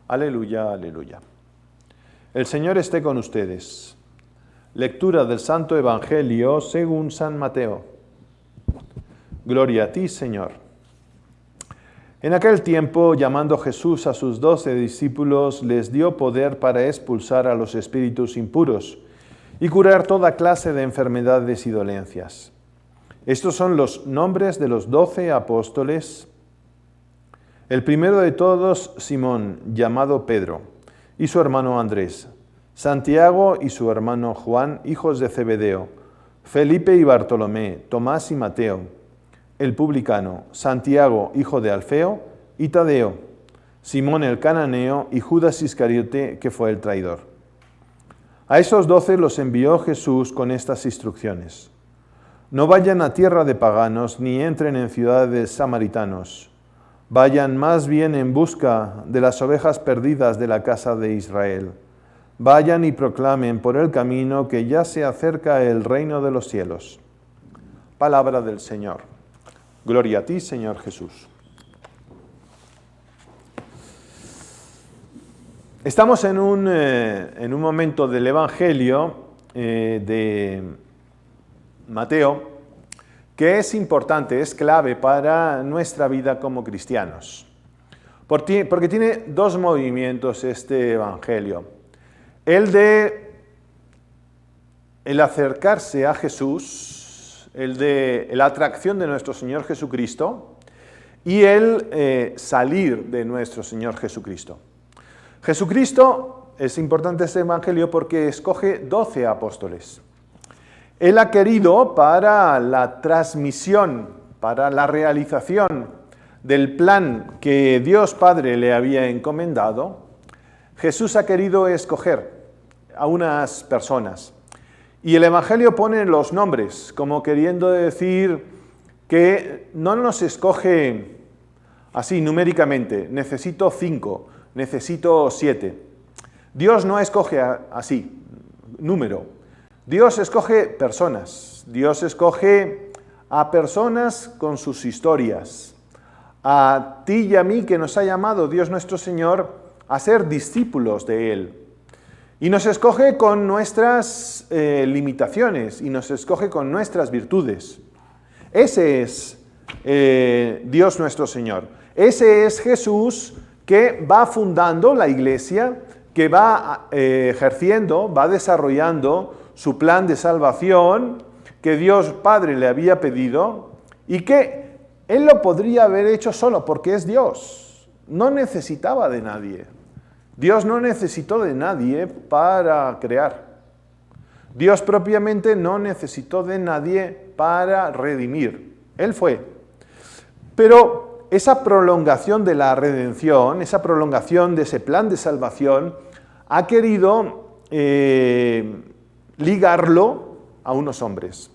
Aleluya, aleluya. El Señor esté con ustedes. Lectura del Santo Evangelio según San Mateo. Gloria a ti, Señor. En aquel tiempo, llamando Jesús a sus 12 discípulos, les dio poder para expulsar a los espíritus impuros y curar toda clase de enfermedades y dolencias. Estos son los nombres de los 12 apóstoles. El primero de todos, Simón, llamado Pedro, y su hermano Andrés, Santiago y su hermano Juan, hijos de Zebedeo, Felipe y Bartolomé, Tomás y Mateo, el publicano, Santiago, hijo de Alfeo, y Tadeo, Simón el cananeo y Judas Iscariote, que fue el traidor. A esos 12 los envió Jesús con estas instrucciones: no vayan a tierra de paganos, ni entren en ciudades samaritanos. Vayan más bien en busca de las ovejas perdidas de la casa de Israel. Vayan y proclamen por el camino que ya se acerca el reino de los cielos. Palabra del Señor. Gloria a ti, Señor Jesús. Estamos en un momento del Evangelio de Mateo, que es importante, es clave para nuestra vida como cristianos. Porque tiene dos movimientos este Evangelio. El acercarse a Jesús, la atracción de nuestro Señor Jesucristo y el salir de nuestro Señor Jesucristo. Jesucristo, es importante este Evangelio porque escoge 12 apóstoles. Él ha querido, para la transmisión, para la realización del plan que Dios Padre le había encomendado, Jesús ha querido escoger a unas personas. Y el Evangelio pone los nombres, como queriendo decir que no nos escoge así numéricamente, necesito 5, necesito 7. Dios no escoge así, número. Dios escoge personas, Dios escoge a personas con sus historias, a ti y a mí que nos ha llamado Dios nuestro Señor a ser discípulos de Él. Y nos escoge con nuestras limitaciones y nos escoge con nuestras virtudes. Ese es Dios nuestro Señor. Ese es Jesús que va fundando la iglesia, que va ejerciendo, va desarrollando su plan de salvación que Dios Padre le había pedido y que Él lo podría haber hecho solo porque es Dios. No necesitaba de nadie. Dios no necesitó de nadie para crear. Dios propiamente no necesitó de nadie para redimir. Él fue. Pero esa prolongación de la redención, esa prolongación de ese plan de salvación, ha querido ligarlo a unos hombres,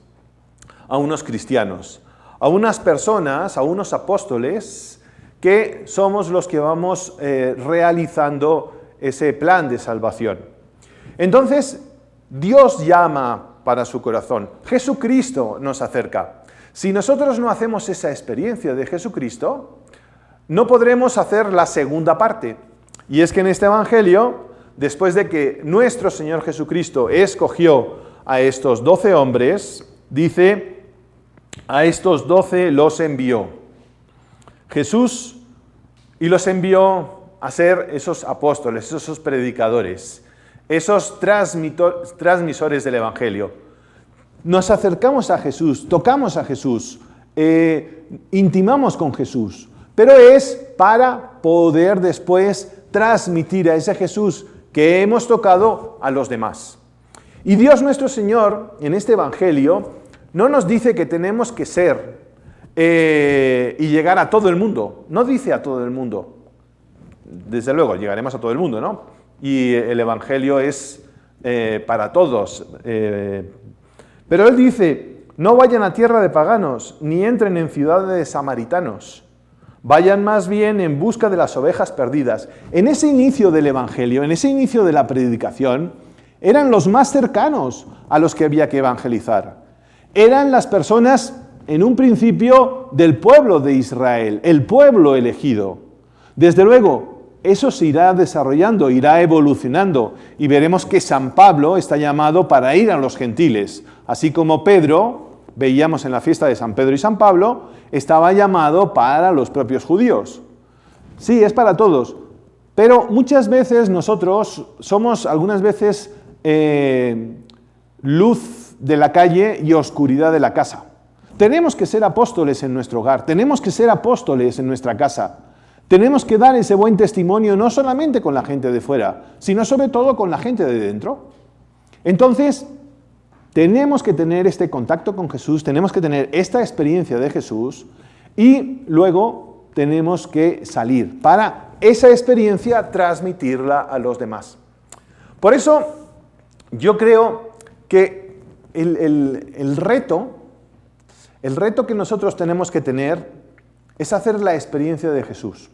a unos cristianos, a unas personas, a unos apóstoles, que somos los que vamos realizando ese plan de salvación. Entonces, Dios llama para su corazón. Jesucristo nos acerca. Si nosotros no hacemos esa experiencia de Jesucristo, no podremos hacer la segunda parte. Y es que en este Evangelio, después de que nuestro Señor Jesucristo escogió a estos 12 hombres, dice, a estos 12 los envió Jesús y los envió a ser esos apóstoles, esos predicadores, esos transmisores del Evangelio. Nos acercamos a Jesús, tocamos a Jesús, intimamos con Jesús, pero es para poder después transmitir a ese Jesús que hemos tocado a los demás. Y Dios nuestro Señor, en este Evangelio, no nos dice que tenemos que ser y llegar a todo el mundo. No dice a todo el mundo. Desde luego, llegaremos a todo el mundo, ¿no? Y el Evangelio es para todos. Pero Él dice, no vayan a tierra de paganos, ni entren en ciudades samaritanos. Vayan más bien en busca de las ovejas perdidas. En ese inicio del Evangelio, en ese inicio de la predicación, eran los más cercanos a los que había que evangelizar. Eran las personas, en un principio, del pueblo de Israel, el pueblo elegido. Desde luego, eso se irá desarrollando, irá evolucionando y veremos que San Pablo está llamado para ir a los gentiles, así como Pedro, veíamos en la fiesta de San Pedro y San Pablo, estaba llamado para los propios judíos. Sí, es para todos, pero muchas veces nosotros somos algunas veces luz de la calle y oscuridad de la casa. Tenemos que ser apóstoles en nuestro hogar, tenemos que ser apóstoles en nuestra casa. Tenemos que dar ese buen testimonio no solamente con la gente de fuera, sino sobre todo con la gente de dentro. Entonces, tenemos que tener este contacto con Jesús, tenemos que tener esta experiencia de Jesús y luego tenemos que salir para esa experiencia transmitirla a los demás. Por eso, yo creo que el reto que nosotros tenemos que tener es hacer la experiencia de Jesús.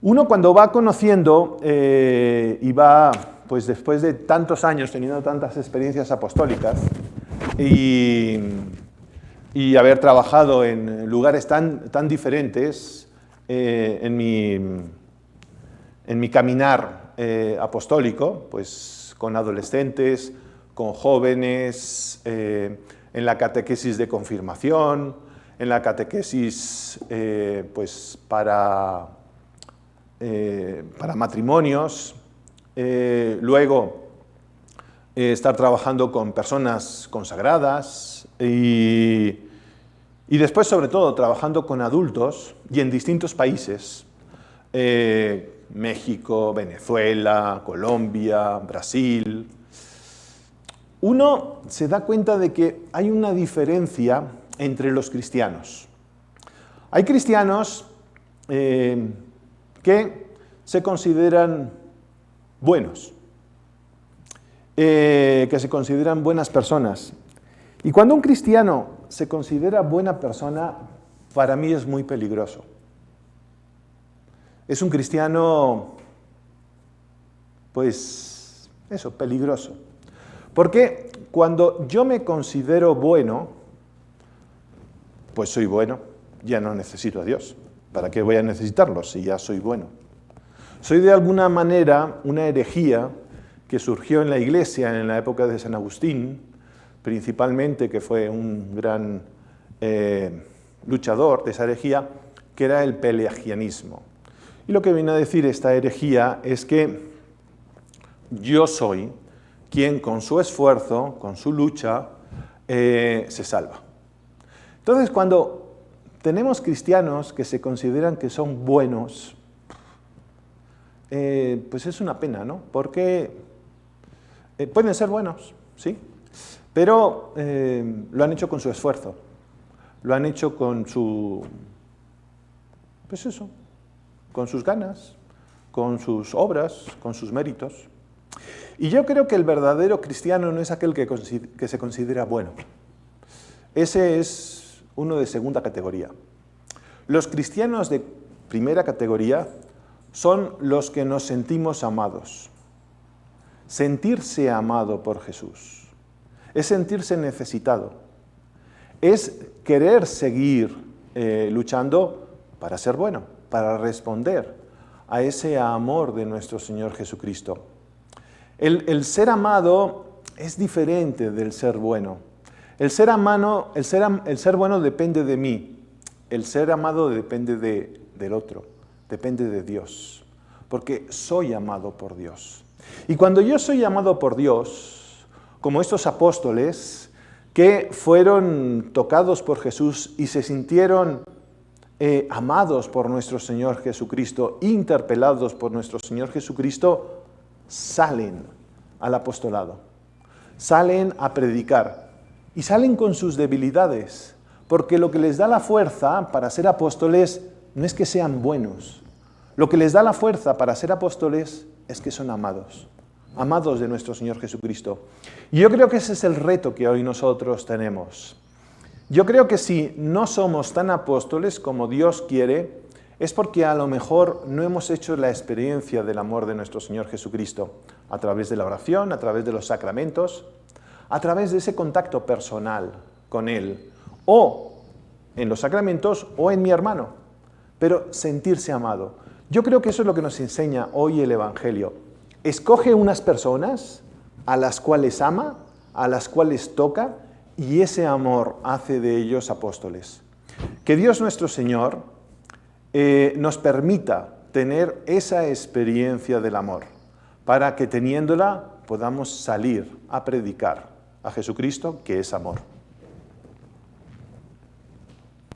Uno cuando va conociendo y va, pues después de tantos años teniendo tantas experiencias apostólicas y haber trabajado en lugares tan diferentes en mi caminar apostólico, pues con adolescentes, con jóvenes, en la catequesis de confirmación, en la catequesis pues para matrimonios, luego estar trabajando con personas consagradas y después sobre todo trabajando con adultos y en distintos países, México, Venezuela, Colombia, Brasil. Uno se da cuenta de que hay una diferencia entre los cristianos. Hay cristianos que se consideran buenos, que se consideran buenas personas. Y cuando un cristiano se considera buena persona, para mí es muy peligroso. Es un cristiano, pues, eso, peligroso. Porque cuando yo me considero bueno, pues soy bueno, ya no necesito a Dios. ¿Para qué voy a necesitarlo si ya soy bueno? Soy de alguna manera una herejía que surgió en la Iglesia en la época de San Agustín, principalmente, que fue un gran luchador de esa herejía, que era el pelagianismo. Y lo que viene a decir esta herejía es que yo soy quien con su esfuerzo, con su lucha, se salva. Entonces, cuando tenemos cristianos que se consideran que son buenos, pues es una pena, ¿no? Porque pueden ser buenos, ¿sí? Pero lo han hecho con su esfuerzo, lo han hecho con su, pues eso, con sus ganas, con sus obras, con sus méritos. Y yo creo que el verdadero cristiano no es aquel que se considera bueno. Ese es uno de segunda categoría. Los cristianos de primera categoría son los que nos sentimos amados. Sentirse amado por Jesús es sentirse necesitado, es querer seguir luchando para ser bueno, para responder a ese amor de nuestro Señor Jesucristo. El ser amado es diferente del ser bueno. El ser bueno depende de mí, el ser amado depende del otro, depende de Dios, porque soy amado por Dios. Y cuando yo soy amado por Dios, como estos apóstoles que fueron tocados por Jesús y se sintieron amados por nuestro Señor Jesucristo, interpelados por nuestro Señor Jesucristo, salen al apostolado, salen a predicar y salen con sus debilidades, porque lo que les da la fuerza para ser apóstoles no es que sean buenos, lo que les da la fuerza para ser apóstoles es que son amados de nuestro Señor Jesucristo. Y yo creo que ese es el reto que hoy nosotros tenemos. Yo creo que si no somos tan apóstoles como Dios quiere, es porque a lo mejor no hemos hecho la experiencia del amor de nuestro Señor Jesucristo a través de la oración, a través de los sacramentos, a través de ese contacto personal con Él, o en los sacramentos o en mi hermano, pero sentirse amado. Yo creo que eso es lo que nos enseña hoy el Evangelio. Escoge unas personas a las cuales ama, a las cuales toca, y ese amor hace de ellos apóstoles. Que Dios nuestro Señor nos permita tener esa experiencia del amor, para que teniéndola podamos salir a predicar a Jesucristo, que es amor.